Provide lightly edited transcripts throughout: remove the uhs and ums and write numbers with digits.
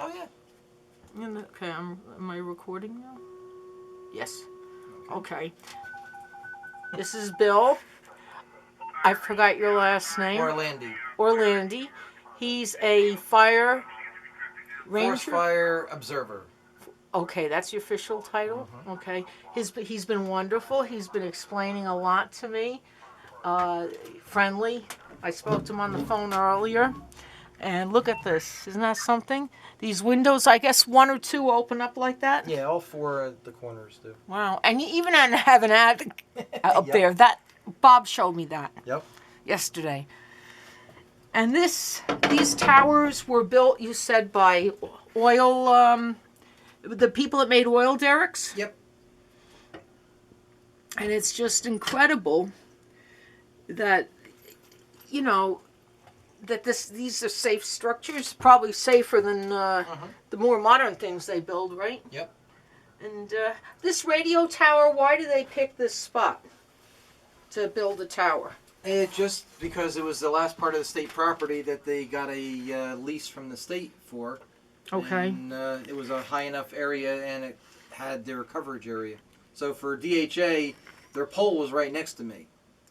Oh, yeah. Okay, am I recording now? Yes. Okay. This is Bill. I forgot your last name. Orlandi. He's a fire ranger. Forest Fire Observer. Okay, that's your official title. Okay, he's been wonderful. He's been explaining a lot to me. Friendly. I spoke to him on the phone earlier. And look at this. Isn't that something? These windows, I guess one or two open up like that? Yeah, all four of the corners do. Wow. And you even have an attic up Yep. there. That Bob showed me that Yep. yesterday. And these towers were built, you said, by oil, the people that made oil derricks? Yep. And it's just incredible that, you know, that these are safe structures, probably safer than the more modern things they build, right? Yep. And this radio tower, why do they pick this spot to build a tower? It just because it was the last part of the state property that they got a lease from the state for. Okay. And it was a high enough area, and it had their coverage area. So for DHA, their pole was right next to me.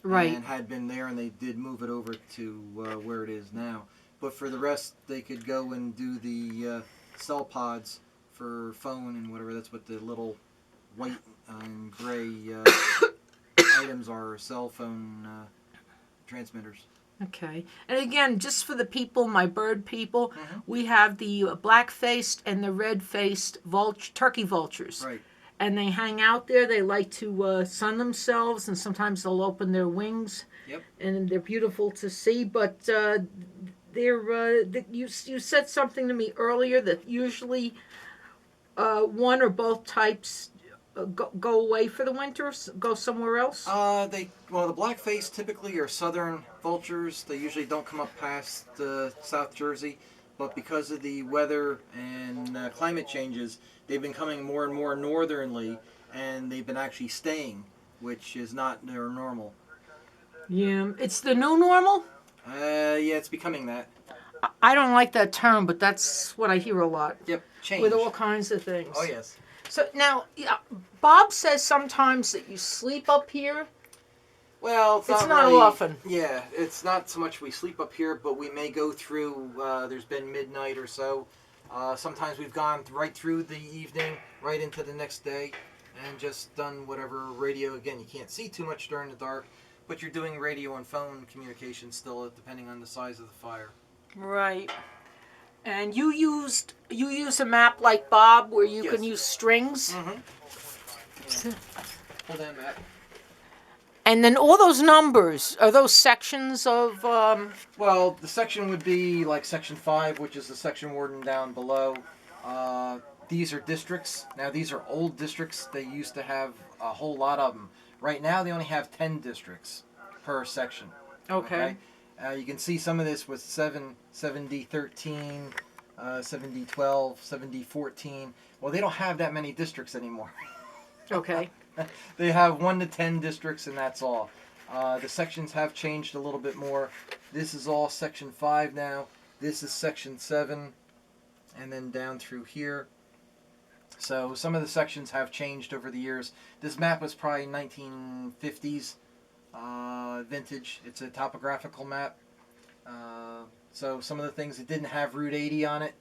Right. And had been there, and they did move it over to where it is now. But for the rest, they could go and do the cell pods for phone and whatever. That's what the little white and gray items are, cell phone transmitters. Okay. And again, just for the people, my bird people, we have the black-faced and the red-faced turkey vultures. Right. And they hang out there. They like to sun themselves, and sometimes they'll open their wings. Yep. And they're beautiful to see. But you said something to me earlier that usually one or both types go away for the winter, go somewhere else. The black-faced typically are southern vultures. They usually don't come up past South Jersey, but because of the weather and climate changes, they've been coming more and more northernly, and they've been actually staying, which is not their normal. Yeah, it's the new normal? Yeah, it's becoming that. I don't like that term, but that's what I hear a lot. Yep, change. With all kinds of things. Oh, yes. So now, Bob says sometimes that you sleep up here. Well, it's not really, often. Yeah, it's not so much we sleep up here, but we may go through, there's been midnight or so. Sometimes we've gone right through the evening, right into the next day, and just done whatever radio. Again, you can't see too much during the dark, but you're doing radio and phone communication still, depending on the size of the fire. Right. And you use a map like Bob where you can use strings? Mm-hmm. Yeah. Hold on, Matt. And then all those numbers, are those sections of... Well, the section would be like Section 5, which is the section warden down below. These are districts. Now, these are old districts. They used to have a whole lot of them. Right now, they only have 10 districts per section. Okay. You can see some of this with 7D13, 7D12, 7D14. Well, they don't have that many districts anymore. Okay. They have 1 to 10 districts, and that's all. The sections have changed a little bit more. This is all Section 5 now. This is Section 7, and then down through here. So some of the sections have changed over the years. This map was probably 1950s vintage. It's a topographical map. So some of the things that didn't have Route 80 on it.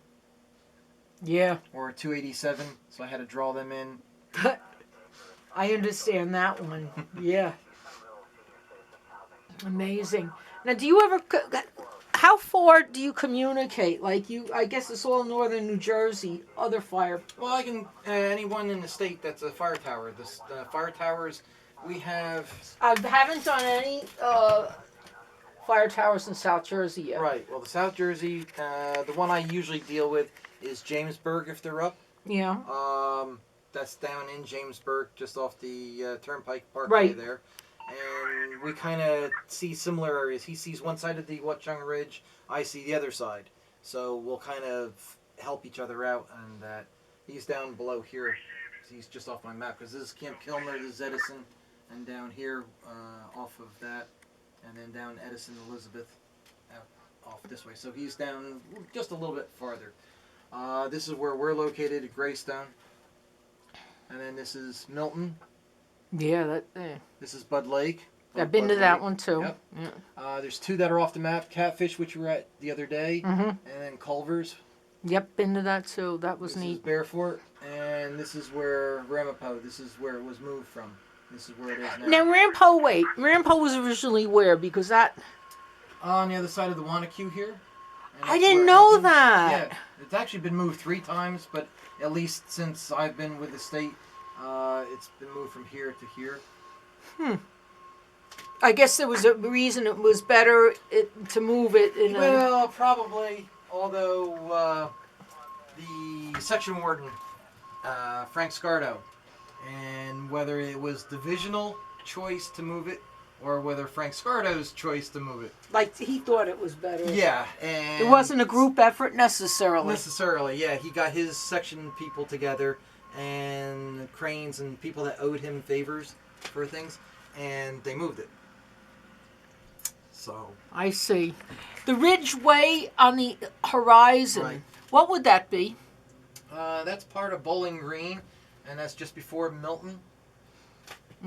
Yeah. Or 287, so I had to draw them in. I understand that one. Yeah. Amazing. Now, do you ever... How far do you communicate? Like, I guess it's all northern New Jersey, other fire... Well, I can... anyone in the state that's a fire tower. The fire towers, we have... I haven't done any fire towers in South Jersey yet. Right. Well, the South Jersey, the one I usually deal with is Jamesburg, if they're up. Yeah. That's down in Jamesburg, just off the Turnpike Parkway there. And we kind of see similar areas. He sees one side of the Watchung Ridge, I see the other side. So we'll kind of help each other out on that. He's down below here. He's just off my map, because this is Camp Kilmer, this is Edison, and down here off of that, and then down Edison, Elizabeth, out off this way. So he's down just a little bit farther. This is where we're located at Greystone. And then this is Milton. Yeah, This is Bud Lake. I've been to Bud that Lake. one too. Yep. Yeah. There's 2 that are off the map. Catfish, which we were at the other day, Mm-hmm. and then Culver's. Yep, been to that too. That was This is neat. Bearfort, and this is where Ramapo. This is where it was moved from. This is where it is now. Now Rampo, wait. Rampo was originally where? Because that On the other side of the Wanacue here. And I that's didn't where it know has been- that. Yeah, it's actually been moved 3 times, but at least since I've been with the state, it's been moved from here to here. I guess there was a reason it was better to move it in a. Well, probably. Although the section warden, Frank Scardo, and whether it was divisional choice to move it or whether Frank Scardo's choice to move it. Like he thought it was better. Yeah, and It wasn't a group effort necessarily. necessarily. Yeah, he got his section people together and cranes and people that owed him favors for things, and they moved it. So I see. The Ridgeway on the horizon. Right. What would that be? that's part of Bowling Green, and that's just before Milton.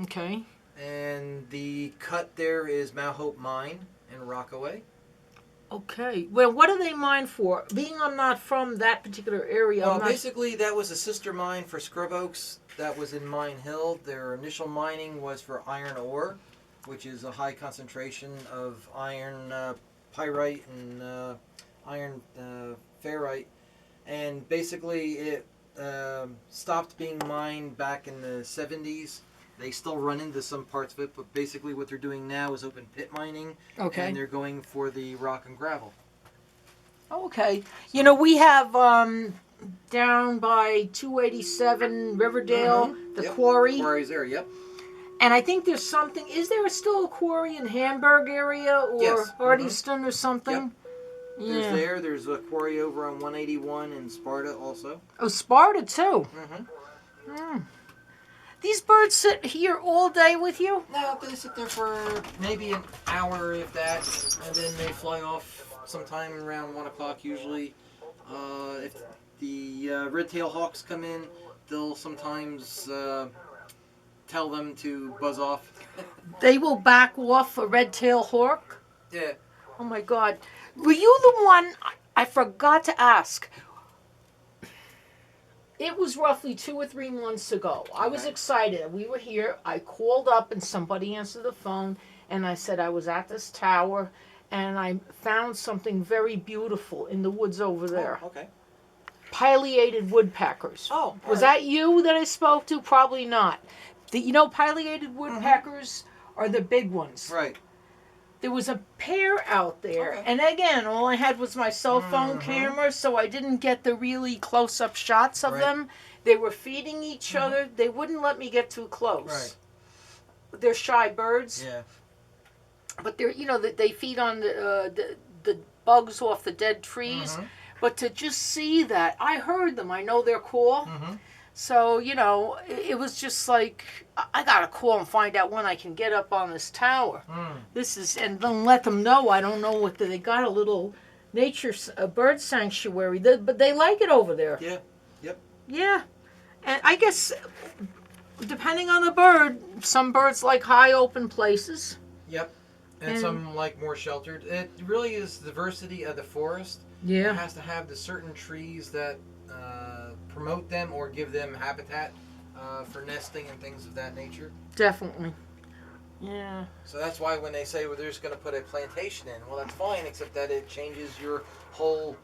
Okay. And the cut there is Mount Hope Mine in Rockaway. Okay. Well, what do they mine for? Being I'm not from that particular area. I'm not... Basically, that was a sister mine for Scrub Oaks. That was in Mine Hill. Their initial mining was for iron ore, which is a high concentration of iron pyrite and iron ferrite. And basically, it stopped being mined back in the 70s. They still run into some parts of it, but basically what they're doing now is open pit mining. Okay. And they're going for the rock and gravel. Okay. You know, we have down by 287 Riverdale, the Yep. quarry. Quarry's there, yep. And I think there's something. Is there still a quarry in Hamburg area or Yes. Hardyston or something? Yep. There's a quarry over on 181 in Sparta also. Oh, Sparta too. Mm-hmm. These birds sit here all day with you? No, they sit there for maybe an hour, if that, and then they fly off sometime around 1 o'clock usually. If the red-tailed hawks come in, they'll sometimes tell them to buzz off. They will back off a red-tailed hawk? Yeah. Oh my God. Were you the one, I forgot to ask. It was roughly 2 or 3 months ago. I was excited. We were here. I called up and somebody answered the phone and I said I was at this tower and I found something very beautiful in the woods over there. Oh, okay. Pileated woodpeckers. Oh, Was that you that I spoke to? Probably not. You know, pileated woodpeckers are the big ones. Right. There was a pair out there, Okay. and again, all I had was my cell phone camera, so I didn't get the really close-up shots of Right. them. They were feeding each other. They wouldn't let me get too close. Right. They're shy birds, Yeah. but they're they feed on the bugs off the dead trees. Mhm. But to just see that, I heard them. I know their call. Mm-hmm. So, it was just like, I got to call and find out when I can get up on this tower. And then let them know. I don't know what they got a little a bird sanctuary, but they like it over there. Yeah. Yep. Yeah. And I guess, depending on the bird, some birds like high open places. Yep. And some like more sheltered. It really is diversity of the forest. It Yeah. has to have the certain trees that promote them or give them habitat for nesting and things of that nature. Definitely. Yeah. So that's why when they say, well, they're just going to put a plantation in, well, that's fine, except that it changes your whole